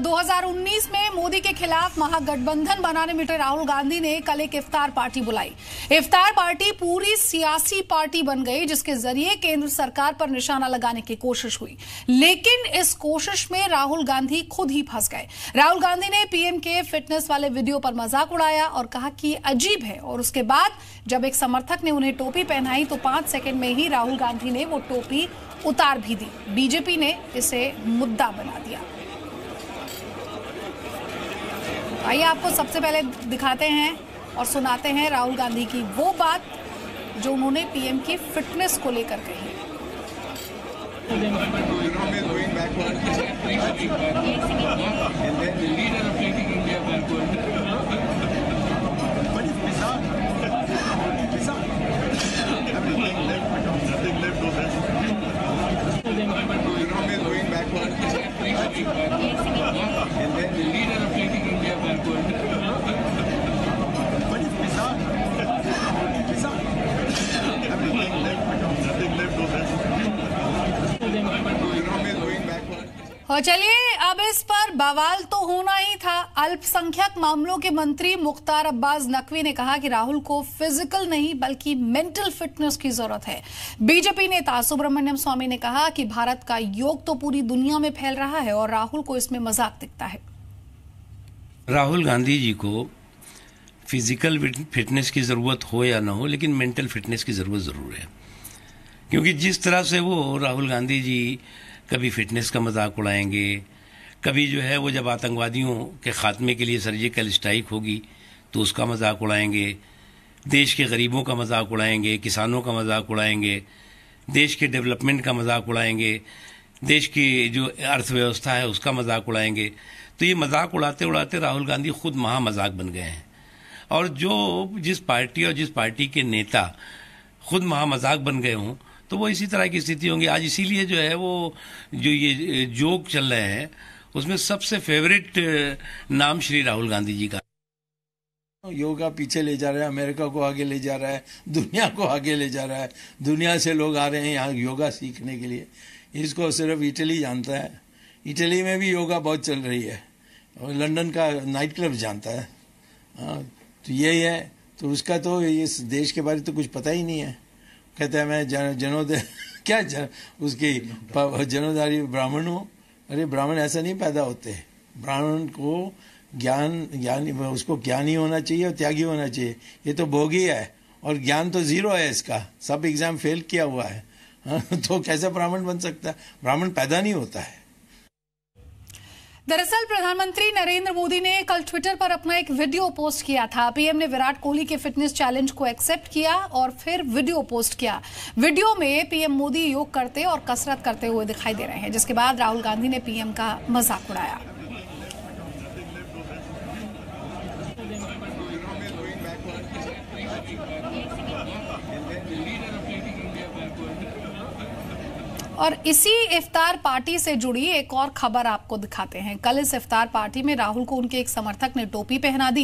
2019 में मोदी के खिलाफ महागठबंधन बनाने में जुटे राहुल गांधी ने कल एक इफ्तार पार्टी बुलाई। इफ्तार पार्टी पूरी सियासी पार्टी बन गई, जिसके जरिए केंद्र सरकार पर निशाना लगाने की कोशिश हुई। लेकिन इस कोशिश में राहुल गांधी खुद ही फंस गए। राहुल गांधी ने पीएम के फिटनेस वाले वीडियो पर मजाक उड़ाया और कहा कि अजीब है, और उसके बाद जब एक समर्थक ने उन्हें टोपी पहनाई तो 5 सेकंड में ही राहुल गांधी ने वो टोपी उतार भी दी। बीजेपी ने इसे मुद्दा बना दिया। आइए आपको सबसे पहले दिखाते हैं और सुनाते हैं राहुल गांधी की वो बात जो उन्होंने पीएम की फिटनेस को लेकर कही। और चलिए अब इस पर बवाल तो होना ही था। अल्पसंख्यक मामलों के मंत्री मुख्तार अब्बास नकवी ने कहा कि राहुल को फिजिकल नहीं बल्कि मेंटल फिटनेस की जरूरत है। बीजेपी नेता सुब्रमण्यम स्वामी ने कहा कि भारत का योग तो पूरी दुनिया में फैल रहा है और राहुल को इसमें मजाक दिखता है। राहुल गांधी जी को फिजिकल फिटनेस की जरूरत हो या ना हो, लेकिन मेंटल फिटनेस की जरूरत जरूर है, क्योंकि जिस तरह से वो राहुल गांधी जी कभी फिटनेस का मजाक उड़ाएंगे, कभी जो है वो जब आतंकवादियों के खात्मे के लिए सर्जिकल स्ट्राइक होगी तो उसका मजाक उड़ाएंगे, देश के गरीबों का मजाक उड़ाएंगे, किसानों का मजाक उड़ाएंगे, देश के डेवलपमेंट का मजाक उड़ाएंगे, देश की जो अर्थव्यवस्था है उसका मजाक उड़ाएंगे। तो ये मजाक उड़ाते उड़ाते राहुल गांधी खुद महा मजाक बन गए हैं। और जिस पार्टी और जिस पार्टी के नेता खुद महा मजाक बन गए हों तो वो इसी तरह की स्थिति होंगी। आज इसीलिए जो है वो जो ये जोक चल रहे हैं उसमें सबसे फेवरेट नाम श्री राहुल गांधी जी का। योगा पीछे ले जा रहा है, अमेरिका को आगे ले जा रहा है, दुनिया को आगे ले जा रहा है। दुनिया से लोग आ रहे हैं यहाँ योगा सीखने के लिए। इसको सिर्फ इटली जानता है। इटली में भी योगा बहुत चल रही है और लंदन का नाइट क्लब जानता है। तो यही है। तो उसका तो इस देश के बारे में तो कुछ पता ही नहीं है। कहता है मैं उसकी जनोदारी ब्राह्मण हूँ। अरे ब्राह्मण ऐसा नहीं पैदा होते। ब्राह्मण को उसको ज्ञानी होना चाहिए और त्यागी होना चाहिए। ये तो भोगी है और ज्ञान तो जीरो है इसका। सब एग्जाम फेल किया हुआ है। तो कैसे ब्राह्मण बन सकता है? ब्राह्मण पैदा नहीं होता है। दरअसल प्रधानमंत्री नरेंद्र मोदी ने कल ट्विटर पर अपना एक वीडियो पोस्ट किया था। पीएम ने विराट कोहली के फिटनेस चैलेंज को एक्सेप्ट किया और फिर वीडियो पोस्ट किया। वीडियो में पीएम मोदी योग करते और कसरत करते हुए दिखाई दे रहे हैं, जिसके बाद राहुल गांधी ने पीएम का मजाक उड़ाया। और इसी इफ्तार पार्टी से जुड़ी एक और खबर आपको दिखाते हैं। कल इस इफ्तार पार्टी में राहुल को उनके एक समर्थक ने टोपी पहना दी,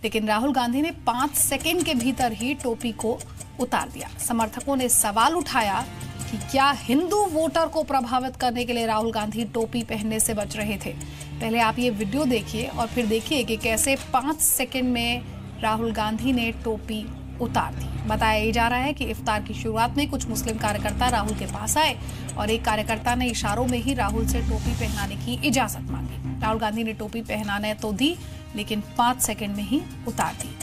लेकिन राहुल गांधी ने 5 सेकंड के भीतर ही टोपी को उतार दिया। समर्थकों ने सवाल उठाया कि क्या हिंदू वोटर को प्रभावित करने के लिए राहुल गांधी टोपी पहनने से बच रहे थे। पहले आप ये वीडियो देखिए और फिर देखिए कि कैसे 5 सेकंड में राहुल गांधी ने टोपी उतार दी। बताया जा रहा है कि इफ्तार की शुरुआत में कुछ मुस्लिम कार्यकर्ता राहुल के पास आए और एक कार्यकर्ता ने इशारों में ही राहुल से टोपी पहनाने की इजाजत मांगी। राहुल गांधी ने टोपी पहनाने तो दी, लेकिन 5 सेकंड में ही उतार दी।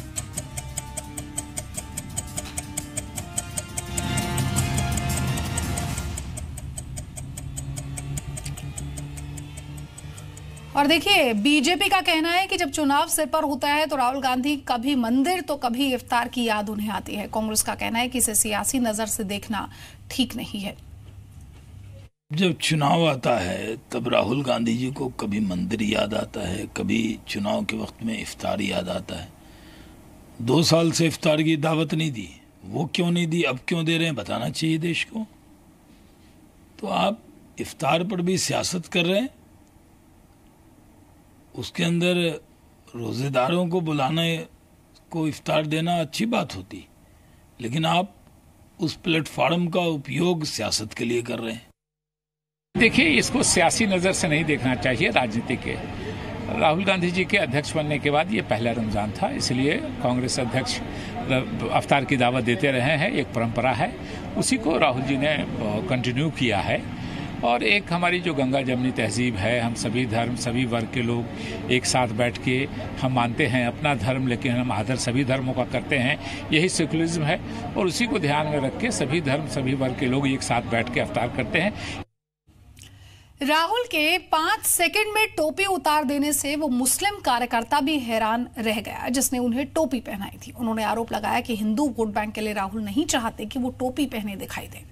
और देखिए, बीजेपी का कहना है कि जब चुनाव सिर पर होता है तो राहुल गांधी कभी मंदिर तो कभी इफ्तार की याद उन्हें आती है। कांग्रेस का कहना है कि इसे सियासी नजर से देखना ठीक नहीं है। जब चुनाव आता है तब राहुल गांधी जी को कभी मंदिर याद आता है, कभी चुनाव के वक्त में इफ्तार याद आता है। 2 साल से इफ्तार की दावत नहीं दी। वो क्यों नहीं दी, अब क्यों दे रहे हैं, बताना चाहिए देश को। तो आप इफ्तार पर भी सियासत कर रहे हैं। उसके अंदर रोजेदारों को बुलाने को इफ्तार देना अच्छी बात होती, लेकिन आप उस प्लेटफॉर्म का उपयोग सियासत के लिए कर रहे हैं। देखिए, इसको सियासी नजर से नहीं देखना चाहिए, राजनीति के। राहुल गांधी जी के अध्यक्ष बनने के बाद ये पहला रमज़ान था, इसलिए कांग्रेस अध्यक्ष अफ्तार की दावत देते रहे हैं, एक परंपरा है, उसी को राहुल जी ने कंटिन्यू किया है। और एक हमारी जो गंगा जमनी तहजीब है, हम सभी धर्म सभी वर्ग के लोग एक साथ बैठ के हम मानते हैं अपना धर्म, लेकिन हम आदर सभी धर्मों का करते हैं, यही सेकुलरिज्म है। और उसी को ध्यान में रख के सभी धर्म सभी वर्ग के लोग एक साथ बैठ के अफ्तार करते हैं। राहुल के 5 सेकंड में टोपी उतार देने से वो मुस्लिम कार्यकर्ता भी हैरान रह गया जिसने उन्हें टोपी पहनाई थी। उन्होंने आरोप लगाया कि हिंदू वोट बैंक के लिए राहुल नहीं चाहते कि वो टोपी पहने दिखाई दे।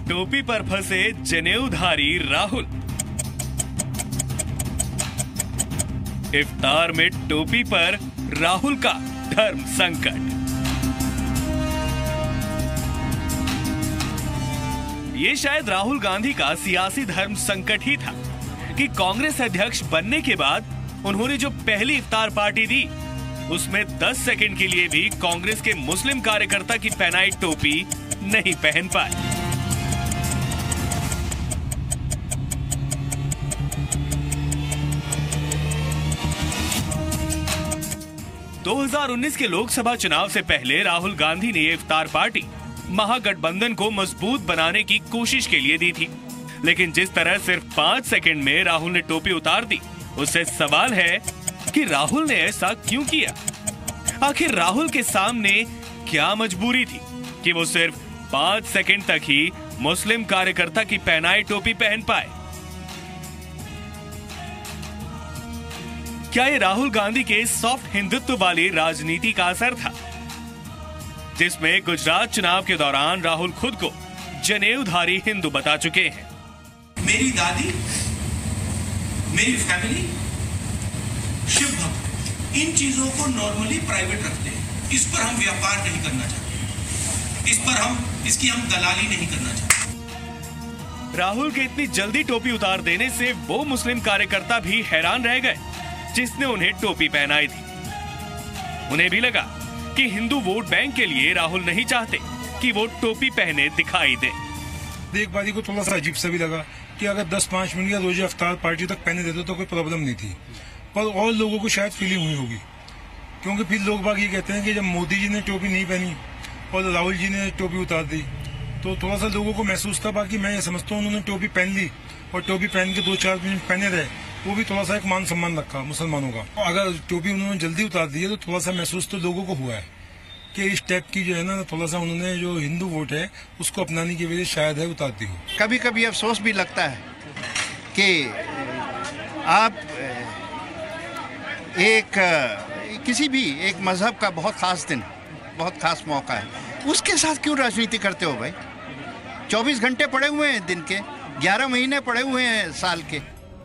टोपी पर फंसे जनेऊधारी राहुल। इफ्तार में टोपी पर राहुल का धर्म संकट। ये शायद राहुल गांधी का सियासी धर्म संकट ही था कि कांग्रेस अध्यक्ष बनने के बाद उन्होंने जो पहली इफ्तार पार्टी दी उसमें 10 सेकंड के लिए भी कांग्रेस के मुस्लिम कार्यकर्ता की पहनाई टोपी नहीं पहन पाए। दो 2019 के लोकसभा चुनाव से पहले राहुल गांधी ने ये इफ्तार पार्टी महागठबंधन को मजबूत बनाने की कोशिश के लिए दी थी, लेकिन जिस तरह सिर्फ 5 सेकंड में राहुल ने टोपी उतार दी, उससे सवाल है कि राहुल ने ऐसा क्यों किया। आखिर राहुल के सामने क्या मजबूरी थी कि वो सिर्फ 5 सेकंड तक ही मुस्लिम कार्यकर्ता की पहनाई टोपी पहन पाए। क्या ये राहुल गांधी के सॉफ्ट हिंदुत्व वाली राजनीति का असर था, जिसमें गुजरात चुनाव के दौरान राहुल खुद को जनेऊधारी हिंदू बता चुके हैं। मेरी दादी, मेरी फैमिली शिव भक्त, इन चीजों को नॉर्मली प्राइवेट रखते हैं। इस पर हम व्यापार नहीं करना चाहते, इसकी हम दलाली नहीं करना चाहते। राहुल के इतनी जल्दी टोपी उतार देने से वो मुस्लिम कार्यकर्ता भी हैरान रह गए जिसने उन्हें टोपी पहनाई थी। उन्हें भी लगा कि हिंदू वोट बैंक के लिए राहुल नहीं चाहते कि वो टोपी पहने दिखाई दे। एक बारी को थोड़ा सा अजीब सा भी लगा कि अगर 10-5 मिनट या रोजे अफ्तार पार्टी तक पहने देते तो कोई प्रॉब्लम नहीं थी, पर और लोगों को शायद फीलिंग हुई होगी, क्योंकि फिर लोग बाग ये कहते हैं कि जब मोदी जी ने टोपी नहीं पहनी और राहुल जी ने टोपी उतार दी तो थोड़ा सा लोगों को महसूस था। बाकी मैं ये समझता हूँ उन्होंने टोपी पहन ली और टोपी पहन के 2-4 मिनट पहने रहे, वो भी थोड़ा सा एक मान सम्मान रखा मुसलमानों का। अगर टोपी उन्होंने जल्दी उतार दी है तो थोड़ा सा महसूस तो लोगों को हुआ है कि इस टाइप की जो है ना थोड़ा सा उन्होंने जो हिंदू वोट है उसको अपनाने की वजह शायद है उतारती हो। कभी कभी अफसोस भी लगता है कि आप किसी भी एक मजहब का बहुत खास दिन, बहुत खास मौका है, उसके साथ क्यों राजनीति करते हो भाई? 24 घंटे पड़े हुए हैं दिन के, 11 महीने पड़े हुए हैं साल के।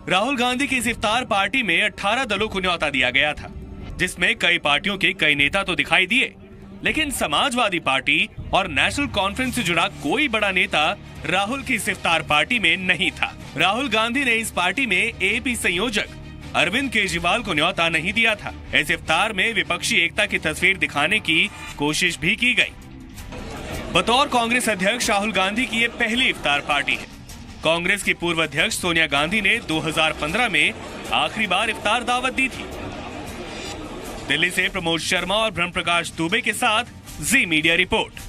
राहुल गांधी की इस इफ्तार पार्टी में 18 दलों को न्योता दिया गया था, जिसमें कई पार्टियों के कई नेता तो दिखाई दिए, लेकिन समाजवादी पार्टी और नेशनल कॉन्फ्रेंस से जुड़ा कोई बड़ा नेता राहुल की इस इफ्तार पार्टी में नहीं था। राहुल गांधी ने इस पार्टी में एपी संयोजक अरविंद केजरीवाल को न्योता नहीं दिया था। इस इफ्तार में विपक्षी एकता की तस्वीर दिखाने की कोशिश भी की गई। बतौर कांग्रेस अध्यक्ष राहुल गांधी की ये पहली इफ्तार पार्टी है। कांग्रेस की पूर्व अध्यक्ष सोनिया गांधी ने 2015 में आखिरी बार इफ्तार दावत दी थी। दिल्ली से प्रमोद शर्मा और ब्रह्म प्रकाश दुबे के साथ जी मीडिया रिपोर्ट।